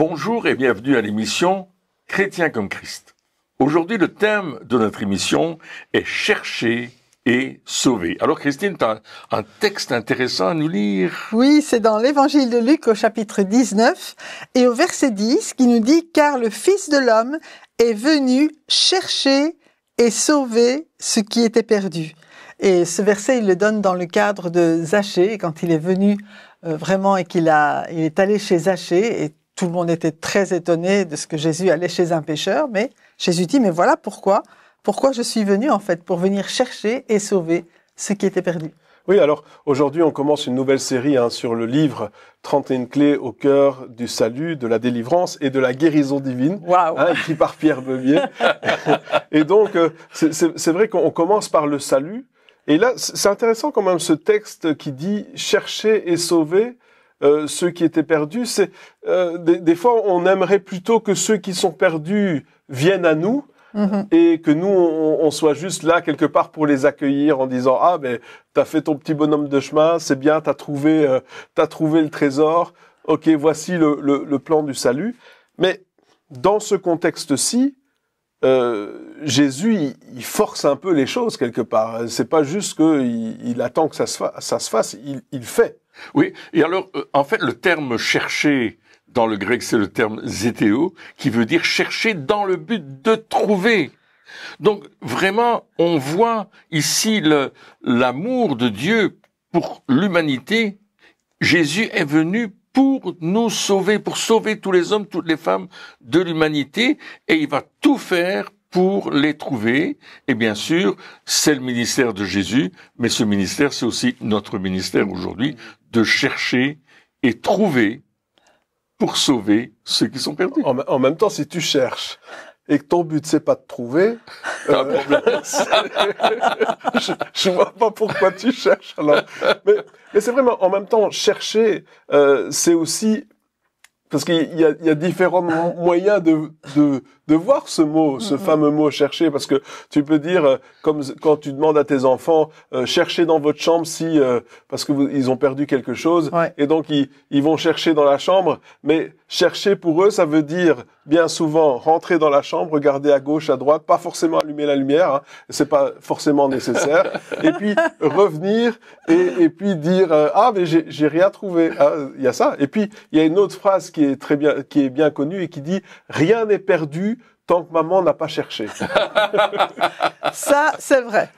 Bonjour et bienvenue à l'émission Chrétien comme Christ. Aujourd'hui, le thème de notre émission est chercher et sauver. Alors Christine, tu as un texte intéressant à nous lire. Oui, c'est dans l'évangile de Luc au chapitre 19 et au verset 10 qui nous dit « Car le Fils de l'homme est venu chercher et sauver ce qui était perdu ». Et ce verset, il le donne dans le cadre de Zachée, quand il est venu vraiment et il est allé chez Zachée et tout le monde était très étonné de ce que Jésus allait chez un pécheur, mais Jésus dit, mais voilà pourquoi je suis venu en fait, pour venir chercher et sauver ce qui était perdu. Oui, alors aujourd'hui on commence une nouvelle série sur le livre 31 clés au cœur du salut, de la délivrance et de la guérison divine, écrit par Pierre Beumier. Et donc c'est vrai qu'on commence par le salut, et là c'est intéressant quand même ce texte qui dit chercher et sauver ceux qui étaient perdus. C'est des fois on aimerait plutôt que ceux qui sont perdus viennent à nous. Et que nous, on soit juste là quelque part pour les accueillir en disant « Ah, ben, t'as fait ton petit bonhomme de chemin, c'est bien, t'as trouvé le trésor, ok, voici le plan du salut. » Mais dans ce contexte-ci, Jésus, il force un peu les choses quelque part. C'est pas juste qu'il attend que ça se fasse, il fait. Oui, et alors, en fait, le terme « chercher », dans le grec, c'est le terme zétéo, qui veut dire chercher dans le but de trouver. Donc, vraiment, on voit ici l'amour de Dieu pour l'humanité. Jésus est venu pour nous sauver, pour sauver tous les hommes, toutes les femmes de l'humanité, et il va tout faire pour les trouver. Et bien sûr, c'est le ministère de Jésus, mais ce ministère, c'est aussi notre ministère aujourd'hui, de chercher et trouver pour sauver ceux qui sont perdus. En même temps, si tu cherches et que ton but c'est pas de trouver, je vois pas pourquoi tu cherches. Alors, mais c'est vraiment en même temps chercher, c'est aussi parce qu'il y a différents moyens de voir ce mot, ce fameux mot chercher, parce que tu peux dire, comme quand tu demandes à tes enfants, cherchez dans votre chambre si, parce que ils ont perdu quelque chose, et donc ils vont chercher dans la chambre, mais chercher pour eux, ça veut dire bien souvent rentrer dans la chambre, regarder à gauche, à droite, pas forcément allumer la lumière, c'est pas forcément nécessaire, et puis revenir et puis dire ah mais j'ai rien trouvé, il y a ça, et puis il y a une autre phrase qui est bien connue et qui dit rien n'est perdu tant que maman n'a pas cherché. Ça, c'est vrai.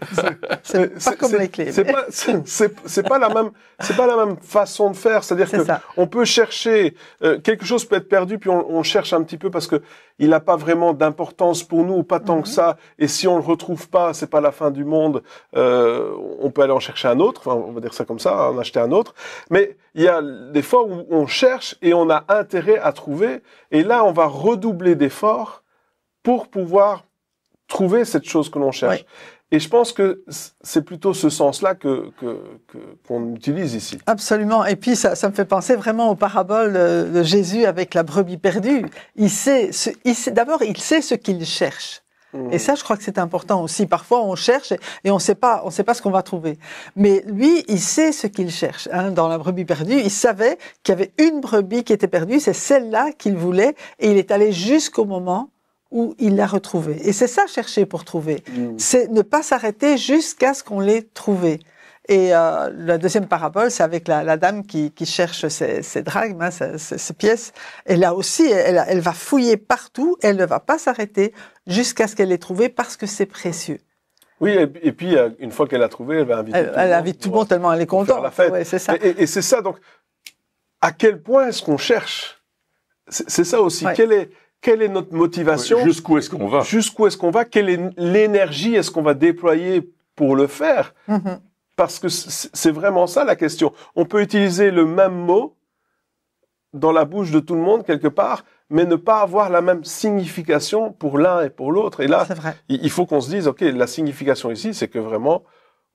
C'est pas comme les clés. C'est pas la même façon de faire. C'est-à-dire que on peut chercher, quelque chose peut être perdu, puis on cherche un petit peu parce que il n'a pas vraiment d'importance pour nous, ou pas tant que ça. Et si on le retrouve pas, c'est pas la fin du monde. On peut aller en chercher un autre. Enfin, on va dire ça comme ça, en acheter un autre. Mais il y a des fois où on cherche et on a intérêt à trouver. Et là, on va redoubler d'efforts pour pouvoir trouver cette chose que l'on cherche. Oui. Et je pense que c'est plutôt ce sens-là qu'on utilise ici. Absolument. Et puis ça me fait penser vraiment aux paraboles de Jésus avec la brebis perdue. D'abord, il sait ce qu'il cherche. Et ça, je crois que c'est important aussi. Parfois, on cherche et on sait pas ce qu'on va trouver. Mais lui, il sait ce qu'il cherche. Dans la brebis perdue, il savait qu'il y avait une brebis qui était perdue. C'est celle-là qu'il voulait. Et il est allé jusqu'au moment où il l'a retrouvé. Et c'est ça, chercher pour trouver. C'est ne pas s'arrêter jusqu'à ce qu'on l'ait trouvé. Et la deuxième parabole, c'est avec la dame qui cherche ses drachmes, ses pièces. Et là aussi, elle va fouiller partout. Elle ne va pas s'arrêter jusqu'à ce qu'elle l'ait trouvé parce que c'est précieux. Oui, et puis une fois qu'elle l'a trouvé, elle va inviter tout le monde. Elle invite tout le monde tellement elle est contente. La fête. Ouais, c'est ça. Et c'est ça. Donc, à quel point est-ce qu'on cherche? C'est ça aussi. Ouais. Quelle est notre motivation? Jusqu'où est-ce qu'on va? Jusqu'où est-ce qu'on va? Quelle est l'énergie est-ce qu'on va déployer pour le faire? Parce que c'est vraiment ça la question. On peut utiliser le même mot dans la bouche de tout le monde quelque part, mais ne pas avoir la même signification pour l'un et pour l'autre. Et là, il faut qu'on se dise, ok, la signification ici, c'est que vraiment,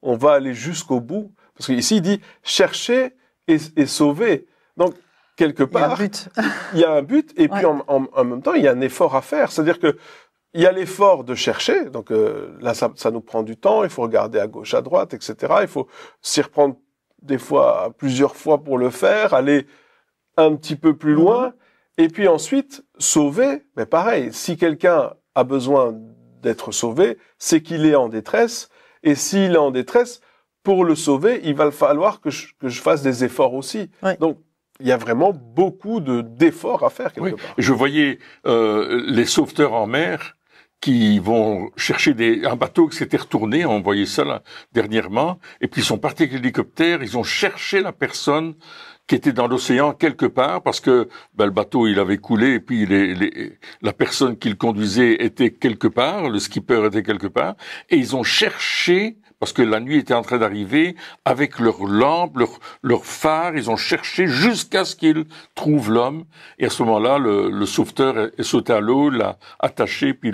on va aller jusqu'au bout. Parce qu'ici, il dit chercher et sauver. Donc, quelque part, il y a un but, et puis en même temps, il y a un effort à faire. C'est-à-dire que il y a l'effort de chercher, donc là, ça nous prend du temps, il faut regarder à gauche, à droite, etc. Il faut s'y reprendre des fois, plusieurs fois pour le faire, aller un petit peu plus loin, Et puis ensuite, sauver, mais pareil, si quelqu'un a besoin d'être sauvé, c'est qu'il est en détresse. Et s'il est en détresse, pour le sauver, il va falloir que je fasse des efforts aussi. Oui. Donc, il y a vraiment beaucoup d'efforts à faire quelque part. Je voyais les sauveteurs en mer qui vont chercher un bateau qui s'était retourné, on voyait ça là, dernièrement, et puis ils sont partis avec l'hélicoptère, ils ont cherché la personne qui était dans l'océan quelque part, parce que le bateau il avait coulé, et puis la personne qui le conduisait était quelque part, le skipper était quelque part, et ils ont cherché, parce que la nuit était en train d'arriver, avec leurs lampes, leurs phares, ils ont cherché jusqu'à ce qu'ils trouvent l'homme, et à ce moment-là, le sauveteur est sauté à l'eau, l'a attaché, puis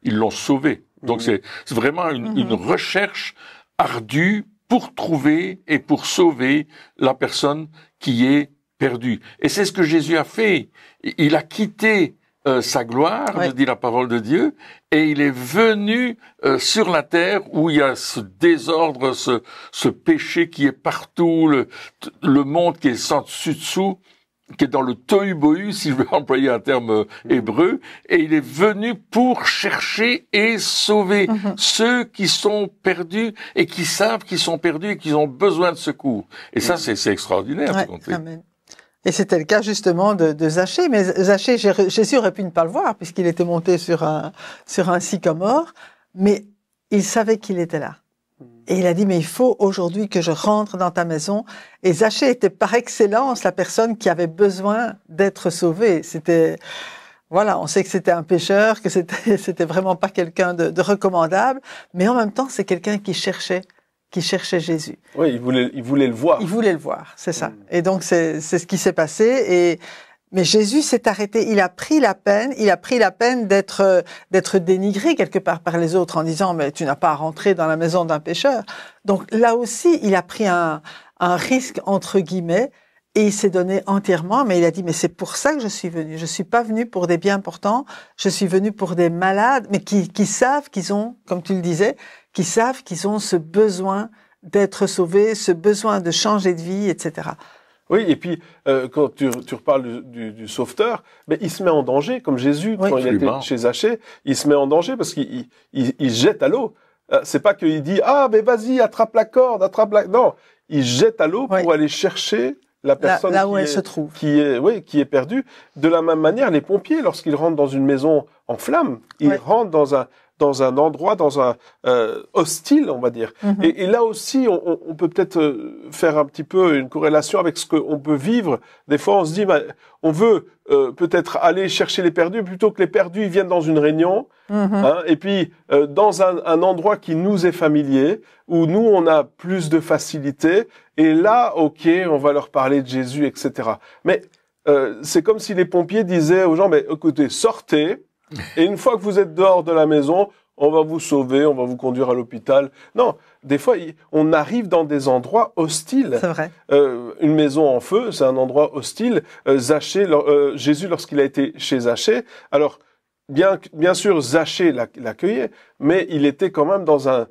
ils l'ont sauvé. Donc c'est vraiment une recherche ardue pour trouver et pour sauver la personne qui est perdue. Et c'est ce que Jésus a fait. Il a quitté sa gloire, nous dit la parole de Dieu, et il est venu sur la terre où il y a ce désordre, ce péché qui est partout, le monde qui est sans dessus-dessous, qui est dans le tohu-bohu, si je veux employer un terme hébreu, et il est venu pour chercher et sauver ceux qui sont perdus et qui savent qu'ils sont perdus et qu'ils ont besoin de secours. Et ça, c'est extraordinaire. Amen. Et c'était le cas justement de Zachée. Mais Zachée, Jésus aurait pu ne pas le voir puisqu'il était monté sur un sycomore, mais il savait qu'il était là. Et il a dit, mais il faut aujourd'hui que je rentre dans ta maison. Et Zachée était par excellence la personne qui avait besoin d'être sauvée. C'était, voilà, on sait que c'était un pécheur, que c'était vraiment pas quelqu'un de recommandable, mais en même temps, c'est quelqu'un qui cherchait Jésus. Oui, il voulait le voir. Il voulait le voir, c'est ça. Et donc, c'est ce qui s'est passé. Mais Jésus s'est arrêté. Il a pris la peine d'être dénigré quelque part par les autres en disant, mais tu n'as pas à rentrer dans la maison d'un pécheur. Donc, là aussi, il a pris un risque, entre guillemets, et il s'est donné entièrement, mais il a dit, mais c'est pour ça que je suis venu. Je suis pas venu pour des biens importants. Je suis venu pour des malades, mais qui savent qu'ils ont, comme tu le disais, qui savent qu'ils ont ce besoin d'être sauvés, ce besoin de changer de vie, etc. Oui, et puis quand tu reparles du sauveteur, mais il se met en danger, comme Jésus, quand il était chez Zachée, il se met en danger parce qu'il jette à l'eau. C'est pas qu'il dit, ah, mais vas-y, attrape la corde, Non, il jette à l'eau pour aller chercher la personne là où elle se trouve. qui est perdue. De la même manière, les pompiers, lorsqu'ils rentrent dans une maison en flammes, ils rentrent dans un endroit, hostile, on va dire. Et là aussi, on peut peut-être faire un petit peu une corrélation avec ce qu'on peut vivre. Des fois, on se dit, on veut peut-être aller chercher les perdus, plutôt que les perdus ils viennent dans une réunion, et puis dans un endroit qui nous est familier, où nous, on a plus de facilité, et là, ok, on va leur parler de Jésus, etc. Mais c'est comme si les pompiers disaient aux gens, mais écoutez, sortez, et une fois que vous êtes dehors de la maison, on va vous sauver, on va vous conduire à l'hôpital. Non, des fois, on arrive dans des endroits hostiles. C'est vrai. Une maison en feu, c'est un endroit hostile. Zachée, Jésus, lorsqu'il a été chez Zachée, alors, bien sûr, Zachée l'accueillait, mais il était quand même dans un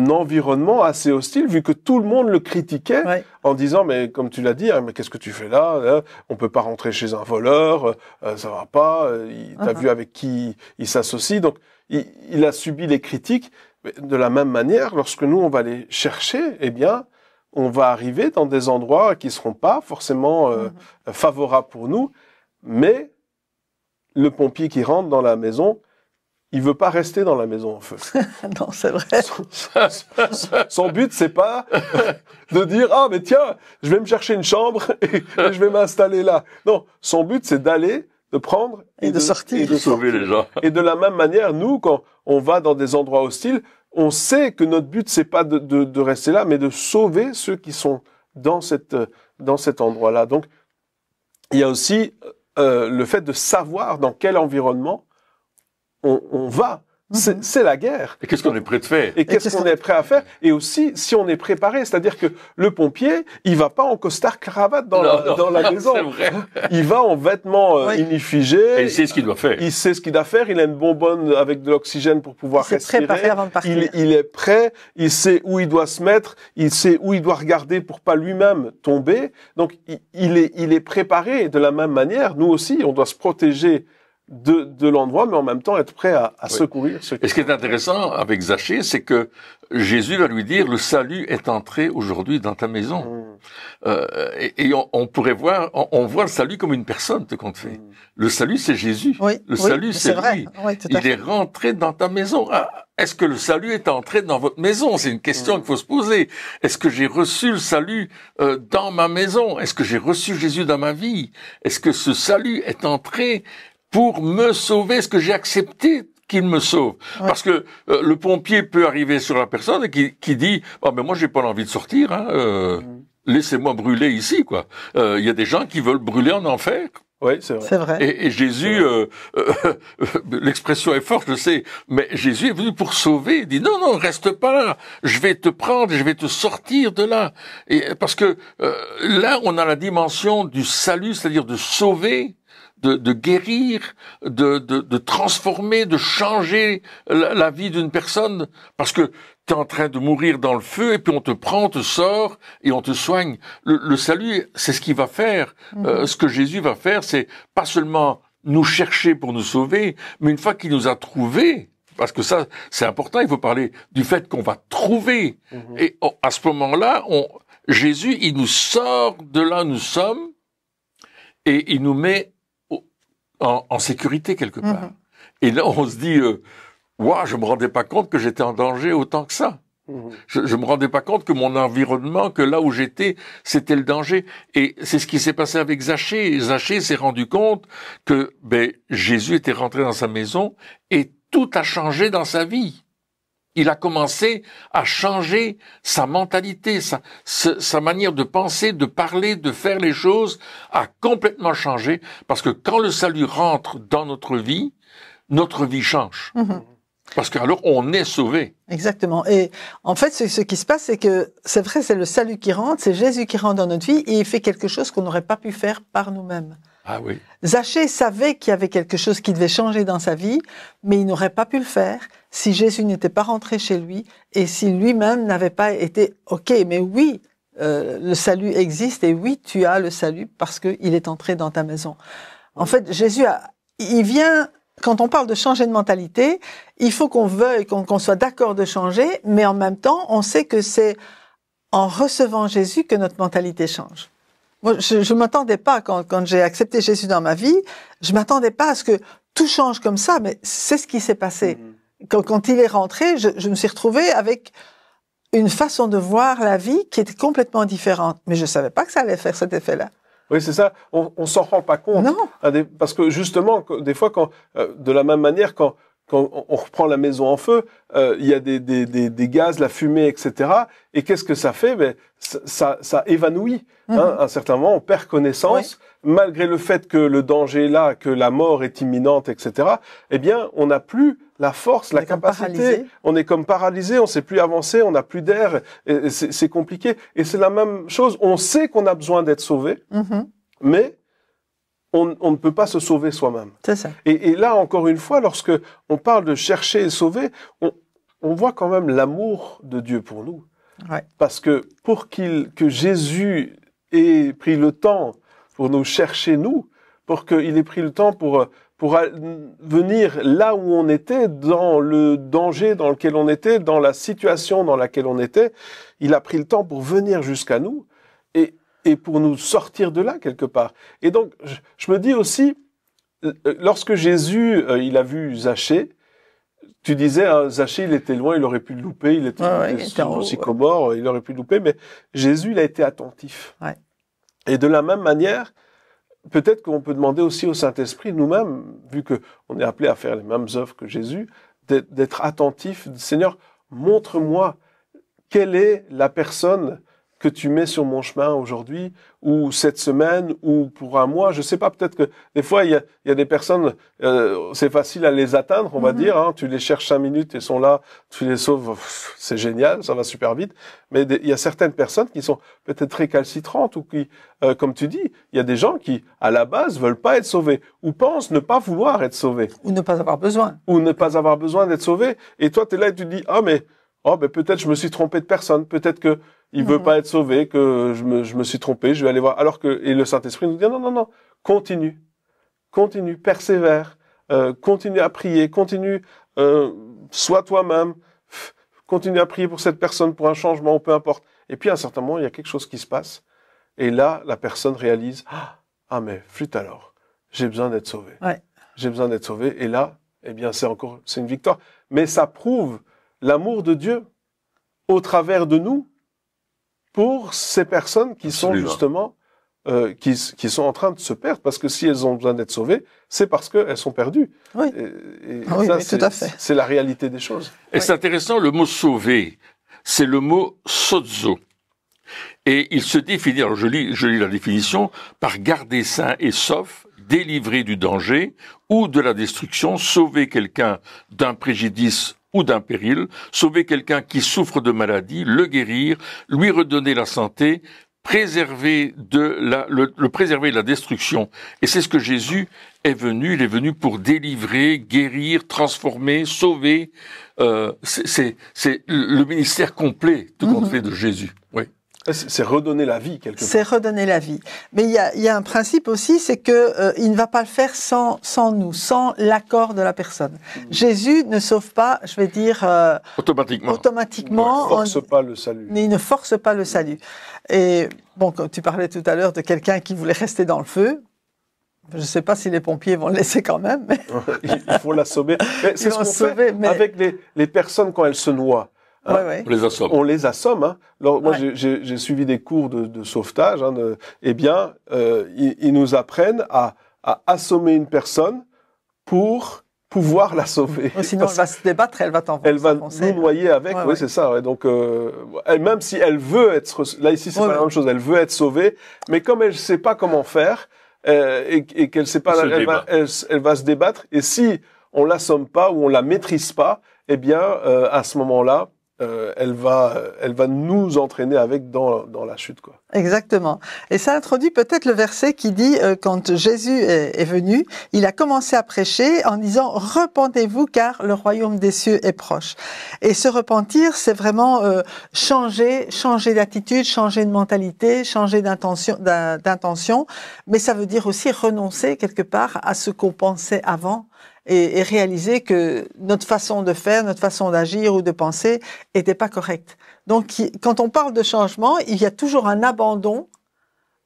environnement assez hostile, vu que tout le monde le critiquait en disant, mais comme tu l'as dit, mais qu'est-ce que tu fais là? On peut pas rentrer chez un voleur, ça va pas, t'as vu avec qui il s'associe. Donc, il a subi les critiques. Mais de la même manière, lorsque nous, on va les chercher, eh bien, on va arriver dans des endroits qui seront pas forcément favorables pour nous, mais le pompier qui rentre dans la maison, il veut pas rester dans la maison en feu. Non, c'est vrai. Son but, c'est pas de dire, ah, mais tiens, je vais me chercher une chambre et je vais m'installer là. Non, son but, c'est d'aller, de prendre et de sortir. Et de sauver les gens. Et de la même manière, nous, quand on va dans des endroits hostiles, on sait que notre but, c'est pas de rester là, mais de sauver ceux qui sont dans cet endroit-là. Donc, il y a aussi le fait de savoir dans quel environnement on va. C'est la guerre. Et qu'est-ce qu'on est prêt de faire? Et qu'est-ce qu'on est prêt à faire? Et aussi, si on est préparé, c'est-à-dire que le pompier, il va pas en costard cravate dans la maison. C'est vrai. Il va en vêtements inifigés. Et il sait ce qu'il doit faire. Il sait ce qu'il doit faire. Il a une bonbonne avec de l'oxygène pour pouvoir respirer. Préparé avant de partir. Il est prêt. Il sait où il doit se mettre. Il sait où il doit regarder pour pas lui-même tomber. Donc, il est préparé. De la même manière, nous aussi, on doit se protéger de l'endroit, mais en même temps être prêt à secourir ceux qui... Et ce qui est intéressant avec Zachée, c'est que Jésus va lui dire, le salut est entré aujourd'hui dans ta maison. Et on pourrait voir, on voit le salut comme une personne, ce qu'on fait. Le salut, c'est Jésus. Le salut, c'est lui. Il est rentré dans ta maison. Est-ce que le salut est entré dans votre maison? C'est une question qu'il faut se poser. Est-ce que j'ai reçu le salut dans ma maison? Est-ce que j'ai reçu Jésus dans ma vie? Est-ce que ce salut est entré pour me sauver? Est-ce que j'ai accepté qu'il me sauve? Parce que le pompier peut arriver sur la personne et qui dit mais moi j'ai pas envie de sortir, laissez-moi brûler ici, quoi. Il y a des gens qui veulent brûler en enfer. Oui, c'est vrai. C'est vrai. Et Jésus, l'expression est forte, je sais, mais Jésus est venu pour sauver. Il dit non, reste pas là. Je vais te prendre, je vais te sortir de là. Et parce que là, on a la dimension du salut, c'est-à-dire de sauver, de guérir, de transformer, de changer la vie d'une personne, parce que tu es en train de mourir dans le feu et puis on te prend, on te sort et on te soigne. Le salut, c'est ce qu'il va faire. Ce que Jésus va faire, c'est pas seulement nous chercher pour nous sauver, mais une fois qu'il nous a trouvés, parce que ça, c'est important, il faut parler du fait qu'on va trouver. Et à ce moment-là, Jésus, il nous sort de là où nous sommes et il nous met en sécurité quelque part. Et là, on se dit, je me rendais pas compte que j'étais en danger autant que ça. Je me rendais pas compte que mon environnement, que là où j'étais, c'était le danger. Et c'est ce qui s'est passé avec Zachée. Zachée s'est rendu compte que Jésus était rentré dans sa maison et tout a changé dans sa vie. Il a commencé à changer sa mentalité, sa manière de penser, de parler, de faire les choses a complètement changé, parce que quand le salut rentre dans notre vie change. Parce qu'alors on est sauvé. Exactement. Et en fait, ce qui se passe, c'est que c'est vrai, c'est le salut qui rentre, c'est Jésus qui rentre dans notre vie et il fait quelque chose qu'on n'aurait pas pu faire par nous-mêmes. Ah oui. Zachée savait qu'il y avait quelque chose qui devait changer dans sa vie, mais il n'aurait pas pu le faire si Jésus n'était pas rentré chez lui et si lui-même n'avait pas été « OK, mais oui, le salut existe et oui, tu as le salut parce qu'il est entré dans ta maison. » En fait, Jésus, il vient... Quand on parle de changer de mentalité, il faut qu'on veuille, qu'on soit d'accord de changer, mais en même temps, on sait que c'est en recevant Jésus que notre mentalité change. Moi, je m'attendais pas, quand j'ai accepté Jésus dans ma vie, je m'attendais pas à ce que tout change comme ça, mais c'est ce qui s'est passé. Quand il est rentré, je me suis retrouvée avec une façon de voir la vie qui était complètement différente. Mais je savais pas que ça allait faire cet effet-là. Oui, c'est ça. On s'en rend pas compte. Non. Parce que justement, des fois, de la même manière, quand on reprend la maison en feu, il y a des gaz, la fumée, etc. Et qu'est-ce que ça fait? Ça évanouit. À un certain moment, on perd connaissance, malgré le fait que le danger est là, que la mort est imminente, etc. Eh bien, on n'a plus la force, la capacité. On est comme paralysé, on sait plus avancer, on n'a plus d'air. C'est compliqué. Et c'est la même chose. On sait qu'on a besoin d'être sauvé, mais on ne peut pas se sauver soi-même. C'est ça. Et là, encore une fois, lorsque on parle de chercher et sauver, on voit quand même l'amour de Dieu pour nous. Ouais. Parce que que Jésus ait pris le temps pour nous chercher, nous, pour qu'il ait pris le temps pour venir là où on était, dans le danger dans lequel on était, dans la situation dans laquelle on était, il a pris le temps pour venir jusqu'à nous et pour nous sortir de là quelque part. Et donc, je me dis aussi, lorsque Jésus, il a vu Zachée, tu disais, Zachée, il était loin, il aurait pu le louper, il était au sycomore, il aurait pu le louper, mais Jésus, il a été attentif. Ouais. Et de la même manière, peut-être qu'on peut demander aussi au Saint-Esprit, nous-mêmes, vu qu'on est appelé à faire les mêmes œuvres que Jésus, d'être attentif. Seigneur, montre-moi quelle est la personne que tu mets sur mon chemin aujourd'hui, ou cette semaine, ou pour un mois. Je sais pas, peut-être que des fois, il y a des personnes, c'est facile à les atteindre, on va dire. Hein, tu les cherches 5 minutes, ils sont là, tu les sauves, c'est génial, ça va super vite. Mais il y a certaines personnes qui sont peut-être récalcitrantes, ou qui, comme tu dis, il y a des gens qui, à la base, veulent pas être sauvés, ou pensent ne pas vouloir être sauvés. Ou ne pas avoir besoin. Ou ne pas avoir besoin d'être sauvés. Et toi, tu es là et tu te dis, ben peut-être je me suis trompé de personne, peut-être que il veut pas être sauvé, que je me suis trompé, je vais aller voir. Alors que, et le Saint-Esprit nous dit, non, continue, persévère, continue à prier, sois toi-même, continue à prier pour cette personne, pour un changement, ou peu importe. Et puis, à un certain moment, il y a quelque chose qui se passe. Et là, la personne réalise, mais flûte alors, j'ai besoin d'être sauvé. Ouais. J'ai besoin d'être sauvé. Et là, eh bien, c'est une victoire. Mais ça prouve l'amour de Dieu au travers de nous pour ces personnes qui sont justement qui sont en train de se perdre, parce que si elles ont besoin d'être sauvées, c'est parce qu'elles sont perdues. Oui, et ça, tout à fait. C'est la réalité des choses. Et c'est intéressant, le mot sauver, c'est le mot sozo. Et il se définit, alors je lis la définition, par garder sain et sauf, délivrer du danger ou de la destruction, sauver quelqu'un d'un préjudice ou d'un péril, sauver quelqu'un qui souffre de maladie, le guérir, lui redonner la santé, préserver le préserver de la destruction. Et c'est ce que Jésus est venu. Il est venu pour délivrer, guérir, transformer, sauver. C'est le ministère complet, tout compte fait, de Jésus. Oui. C'est redonner la vie, quelque part. C'est redonner la vie. Mais il y a un principe aussi, c'est que il ne va pas le faire sans nous, sans l'accord de la personne. Jésus ne sauve pas, je vais dire, automatiquement. Il ne force pas le salut. Il ne force pas le salut. Et bon, quand tu parlais tout à l'heure de quelqu'un qui voulait rester dans le feu, je ne sais pas si les pompiers vont le laisser quand même. Mais... il faut l'assommer. C'est ce qu'on fait avec les personnes quand elles se noient. Ouais. On les assomme. Hein. Alors, moi, j'ai suivi des cours de sauvetage. Hein, ils nous apprennent à assommer une personne pour pouvoir la sauver. Sinon, elle va se débattre, elle va t'enfoncer. Elle va nous noyer avec. Oui, c'est ça. Ouais. Donc, même si elle veut être, là ici, c'est pas la même chose. Elle veut être sauvée, mais comme elle ne sait pas comment faire et qu'elle sait pas, elle va se débattre. Et si on l'assomme pas ou on la maîtrise pas, eh bien, à ce moment-là, elle va nous entraîner avec dans la chute, quoi. Exactement. Et ça introduit peut-être le verset qui dit quand Jésus est venu, il a commencé à prêcher en disant repentez-vous car le royaume des cieux est proche. Et se repentir, c'est vraiment changer d'attitude, changer de mentalité, changer d'intention, mais ça veut dire aussi renoncer quelque part à ce qu'on pensait avant. Et réaliser que notre façon de faire, notre façon d'agir ou de penser était pas correcte. Donc, quand on parle de changement, il y a toujours un abandon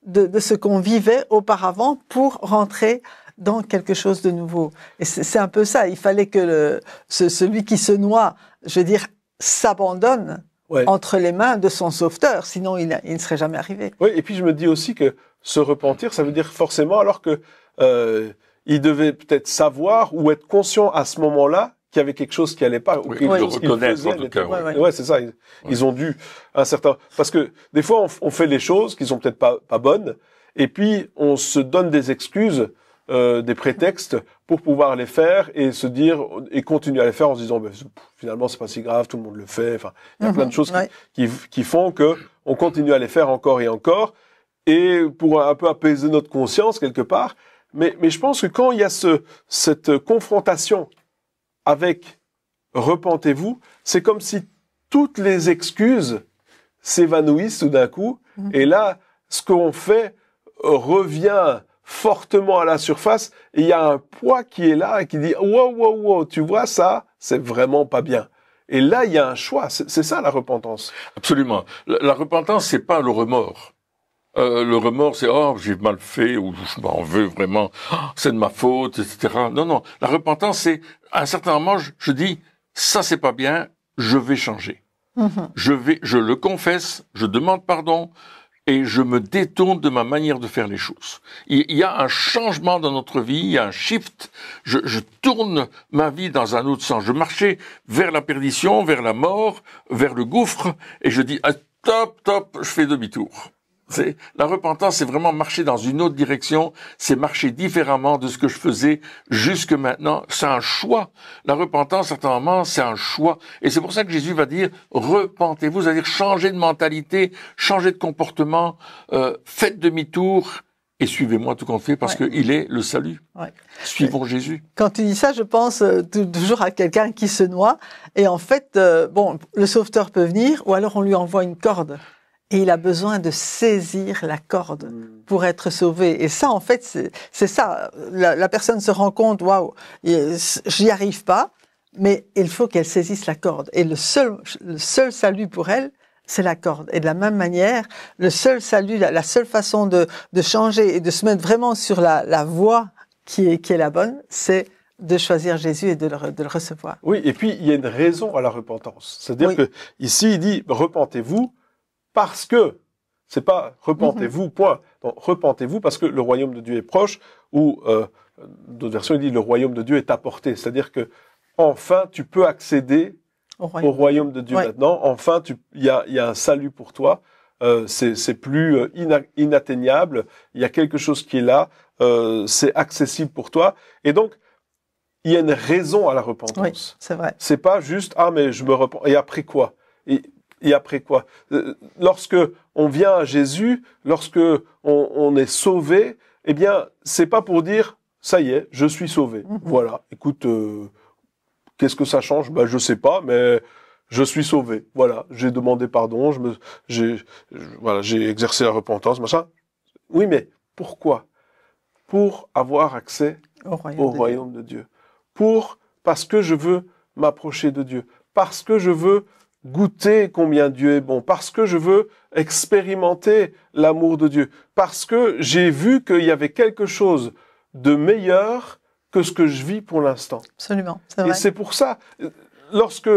de ce qu'on vivait auparavant pour rentrer dans quelque chose de nouveau. Et c'est un peu ça. Il fallait que celui qui se noie, je veux dire, s'abandonne entre les mains de son sauveteur. Sinon, il ne serait jamais arrivé. Oui, et puis je me dis aussi que se repentir, ça veut dire forcément, alors que il devait peut-être savoir ou être conscient à ce moment-là qu'il y avait quelque chose qui allait pas. Ou quelque chose qu'il faisait, en tout cas. Ouais, c'est ça. Ils ont dû parce que des fois on fait les choses qui sont peut-être pas bonnes, et puis on se donne des excuses, des prétextes pour pouvoir les faire et se dire et continuer à les faire en se disant finalement c'est pas si grave, tout le monde le fait. Enfin, il y a plein de choses qui font que on continue à les faire encore et encore, et pour un peu apaiser notre conscience quelque part. Mais je pense que quand il y a cette confrontation avec repentez-vous, c'est comme si toutes les excuses s'évanouissent tout d'un coup, et là, ce qu'on fait revient fortement à la surface, et il y a un poids qui est là et qui dit wow, tu vois ça, c'est vraiment pas bien. Et là, il y a un choix. C'est ça la repentance. Absolument. La repentance, c'est pas le remords. Le remords, c'est j'ai mal fait, ou je m'en veux vraiment, c'est de ma faute, etc. Non. La repentance, c'est à un certain moment, je dis ça c'est pas bien, je vais changer. Je le confesse, je demande pardon et je me détourne de ma manière de faire les choses. Il y a un changement dans notre vie, il y a un shift. Je tourne ma vie dans un autre sens. Je marchais vers la perdition, vers la mort, vers le gouffre, et je dis top, je fais demi-tour. La repentance, c'est vraiment marcher dans une autre direction, c'est marcher différemment de ce que je faisais jusque maintenant. C'est un choix. La repentance, à un moment, c'est un choix. Et c'est pour ça que Jésus va dire, repentez-vous, c'est-à-dire changez de mentalité, changez de comportement, faites demi-tour et suivez-moi tout compte fait parce que il est le salut. Ouais. Suivons Jésus. Quand tu dis ça, je pense toujours à quelqu'un qui se noie et en fait, bon, le sauveteur peut venir ou alors on lui envoie une corde. Et il a besoin de saisir la corde pour être sauvé. Et ça, en fait, c'est ça. La personne se rend compte, waouh, j'y arrive pas, mais il faut qu'elle saisisse la corde. Et le seul salut pour elle, c'est la corde. Et de la même manière, le seul salut, la seule façon de changer et de se mettre vraiment sur la voie qui est la bonne, c'est de choisir Jésus et de le recevoir. Oui, et puis il y a une raison à la repentance. C'est-à-dire que ici, il dit, repentez-vous, parce que, c'est pas repentez-vous, point. Donc, repentez-vous parce que le royaume de Dieu est proche, ou d'autres versions, il dit le royaume de Dieu est à portée. C'est-à-dire que, enfin, tu peux accéder au royaume de Dieu maintenant. Enfin, il y a un salut pour toi. C'est plus inatteignable. Il y a quelque chose qui est là. C'est accessible pour toi. Et donc, il y a une raison à la repentance. Oui, c'est vrai. C'est pas juste, ah, mais je me repens. Et après quoi? Et après quoi? Lorsque on vient à Jésus, lorsque on est sauvé, eh bien, c'est pas pour dire, ça y est, je suis sauvé. Voilà. Écoute, qu'est-ce que ça change? Ben, je sais pas, mais je suis sauvé. Voilà. J'ai demandé pardon, j'ai exercé la repentance, machin. Oui, mais pourquoi? Pour avoir accès au royaume de Dieu. Parce que je veux m'approcher de Dieu. Parce que je veux goûter combien Dieu est bon, parce que je veux expérimenter l'amour de Dieu, parce que j'ai vu qu'il y avait quelque chose de meilleur que ce que je vis pour l'instant. Absolument, c'est vrai. Et c'est pour ça, lorsque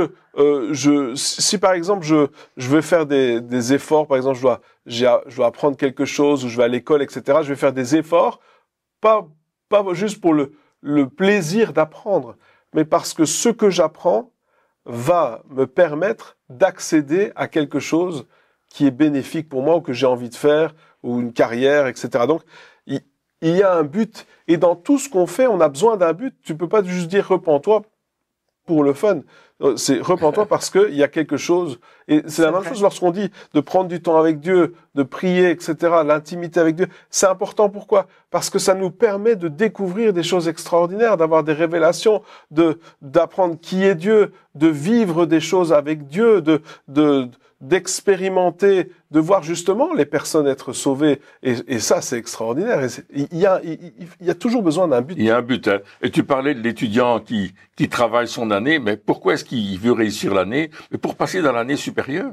si par exemple je veux faire des efforts, par exemple je dois apprendre quelque chose, ou je vais à l'école, etc., je vais faire des efforts, pas juste pour le plaisir d'apprendre, mais parce que ce que j'apprends va me permettre d'accéder à quelque chose qui est bénéfique pour moi ou que j'ai envie de faire, ou une carrière, etc. Donc, il y a un but. Et dans tout ce qu'on fait, on a besoin d'un but. Tu peux pas juste dire repens-toi pour le fun. C'est repens-toi parce qu'il y a quelque chose. Et c'est la même chose lorsqu'on dit de prendre du temps avec Dieu, de prier, etc., l'intimité avec Dieu. C'est important. Pourquoi? Parce que ça nous permet de découvrir des choses extraordinaires, d'avoir des révélations, d'apprendre qui est Dieu, de vivre des choses avec Dieu, d'expérimenter, de voir justement les personnes être sauvées. Et ça, c'est extraordinaire. Et il y a toujours besoin d'un but. Il y a un but. Hein. Et tu parlais de l'étudiant qui travaille son année, mais pourquoi est-ce qu'il veut réussir l'année? Mais pour passer dans l'année supérieure.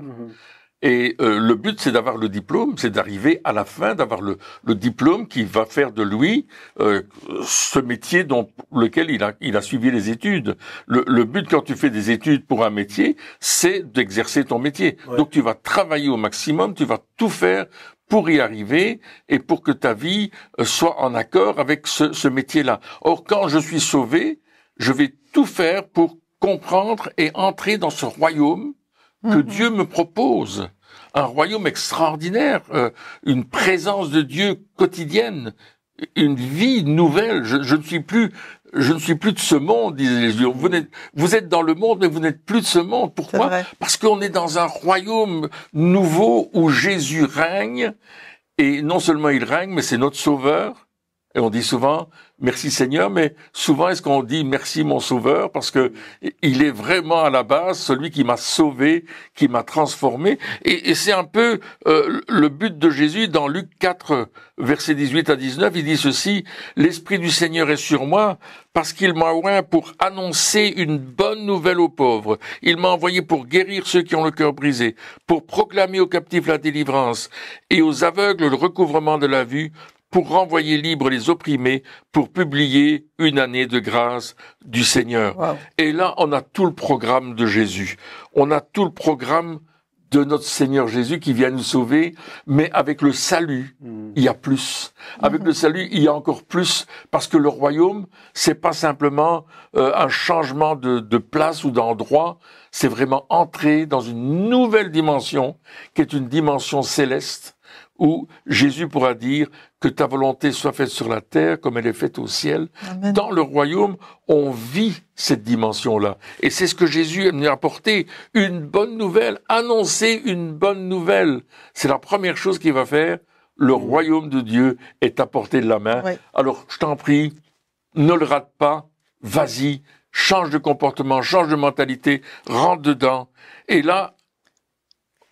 Et le but, c'est d'avoir le diplôme, c'est d'arriver à la fin, d'avoir le diplôme qui va faire de lui ce métier dont lequel il a suivi les études. Le but, quand tu fais des études pour un métier, c'est d'exercer ton métier. Ouais. Donc tu vas travailler au maximum, tu vas tout faire pour y arriver et pour que ta vie soit en accord avec ce métier-là. Or, quand je suis sauvé, je vais tout faire pour comprendre et entrer dans ce royaume que Dieu me propose, un royaume extraordinaire, une présence de Dieu quotidienne, une vie nouvelle. Je ne suis plus de ce monde, disaient les Juifs. Vous êtes dans le monde, mais vous n'êtes plus de ce monde. Pourquoi? Parce qu'on est dans un royaume nouveau où Jésus règne, et non seulement il règne, mais c'est notre Sauveur. Et on dit souvent merci Seigneur, mais souvent est-ce qu'on dit merci mon Sauveur parce que il est vraiment à la base celui qui m'a sauvé, qui m'a transformé. Et c'est un peu le but de Jésus dans Luc 4, versets 18 à 19. Il dit ceci: l'Esprit du Seigneur est sur moi parce qu'il m'a oint pour annoncer une bonne nouvelle aux pauvres. Il m'a envoyé pour guérir ceux qui ont le cœur brisé, pour proclamer aux captifs la délivrance et aux aveugles le recouvrement de la vue, pour renvoyer libres les opprimés, pour publier une année de grâce du Seigneur. Wow. Et là, on a tout le programme de Jésus. On a tout le programme de notre Seigneur Jésus qui vient nous sauver, mais avec le salut, il y a plus. Avec le salut, il y a encore plus, parce que le royaume, c'est pas simplement un changement de place ou d'endroit, c'est vraiment entrer dans une nouvelle dimension, qui est une dimension céleste, où Jésus pourra dire que ta volonté soit faite sur la terre comme elle est faite au ciel. Amen. Dans le royaume, on vit cette dimension-là. Et c'est ce que Jésus est venu apporter, une bonne nouvelle, annoncer une bonne nouvelle. C'est la première chose qu'il va faire. Le royaume de Dieu est à portée de la main. Oui. Alors, je t'en prie, ne le rate pas, vas-y, change de comportement, change de mentalité, rentre dedans. Et là,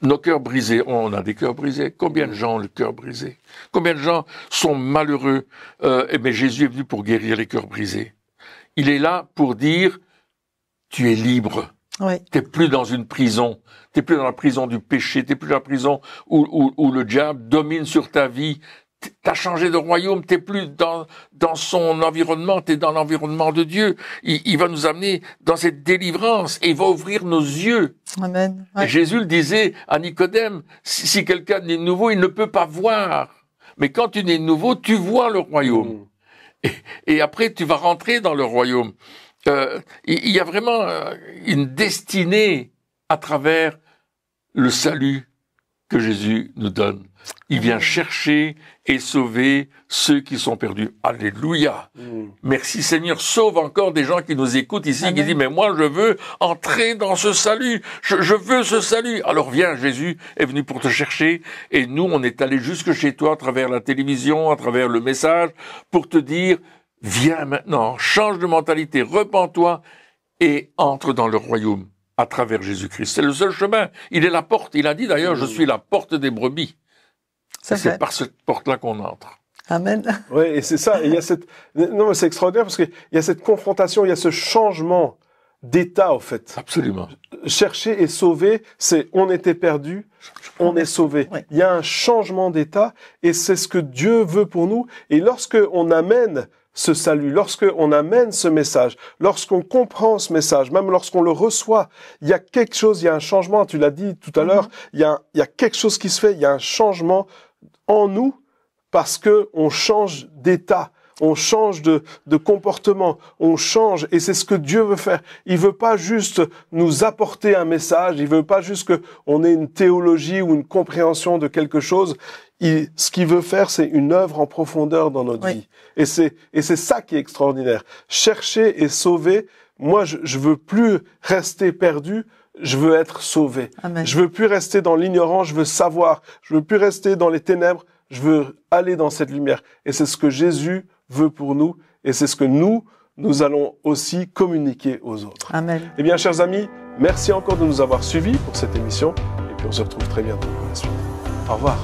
nos cœurs brisés, on a des cœurs brisés. Combien de gens ont le cœur brisé? Combien de gens sont malheureux? Mais Jésus est venu pour guérir les cœurs brisés. Il est là pour dire, tu es libre. Oui. T'es plus dans une prison. T'es plus dans la prison du péché. T'es plus dans la prison où le diable domine sur ta vie. T'as changé de royaume, t'es plus dans son environnement, t'es dans l'environnement de Dieu. Il va nous amener dans cette délivrance et il va ouvrir nos yeux. Amen. Et Jésus le disait à Nicodème, si quelqu'un est nouveau, il ne peut pas voir. Mais quand tu es nouveau, tu vois le royaume. Et après, tu vas rentrer dans le royaume. Il y a vraiment une destinée à travers le salut que Jésus nous donne. Il vient chercher et sauver ceux qui sont perdus. Alléluia. Merci Seigneur. Sauve encore des gens qui nous écoutent ici, Amen. qui disent, mais moi je veux entrer dans ce salut. Je veux ce salut. Alors viens, Jésus est venu pour te chercher. Et nous, on est allé jusque chez toi à travers la télévision, à travers le message, pour te dire, viens maintenant, change de mentalité, repens-toi et entre dans le royaume à travers Jésus-Christ. C'est le seul chemin. Il est la porte. Il a dit d'ailleurs, je suis la porte des brebis. C'est par cette porte-là qu'on entre. Amen. Oui, et c'est ça. Et il y a cette, non, mais c'est extraordinaire parce qu'il y a cette confrontation, il y a ce changement d'état, au fait. Absolument. Chercher et sauver, c'est on était perdu, on est sauvé. Oui. Il y a un changement d'état et c'est ce que Dieu veut pour nous. Et lorsque on amène ce salut, lorsqu'on amène ce message, lorsqu'on comprend ce message, même lorsqu'on le reçoit, il y a quelque chose, il y a un changement, tu l'as dit tout à l'heure, il y a quelque chose qui se fait, il y a un changement en nous parce que on change d'état, on change de comportement, on change et c'est ce que Dieu veut faire. Il veut pas juste nous apporter un message, il veut pas juste que on ait une théologie ou une compréhension de quelque chose. Ce qu'il veut faire, c'est une œuvre en profondeur dans notre vie. Et c'est ça qui est extraordinaire. Chercher et sauver. Moi, je veux plus rester perdu. Je veux être sauvé. Amen. Je veux plus rester dans l'ignorance. Je veux savoir. Je veux plus rester dans les ténèbres. Je veux aller dans cette lumière. Et c'est ce que Jésus veut pour nous. Et c'est ce que nous allons aussi communiquer aux autres. Amen. Eh bien, chers amis, merci encore de nous avoir suivis pour cette émission. Et puis, on se retrouve très bientôt pour la suite. Au revoir.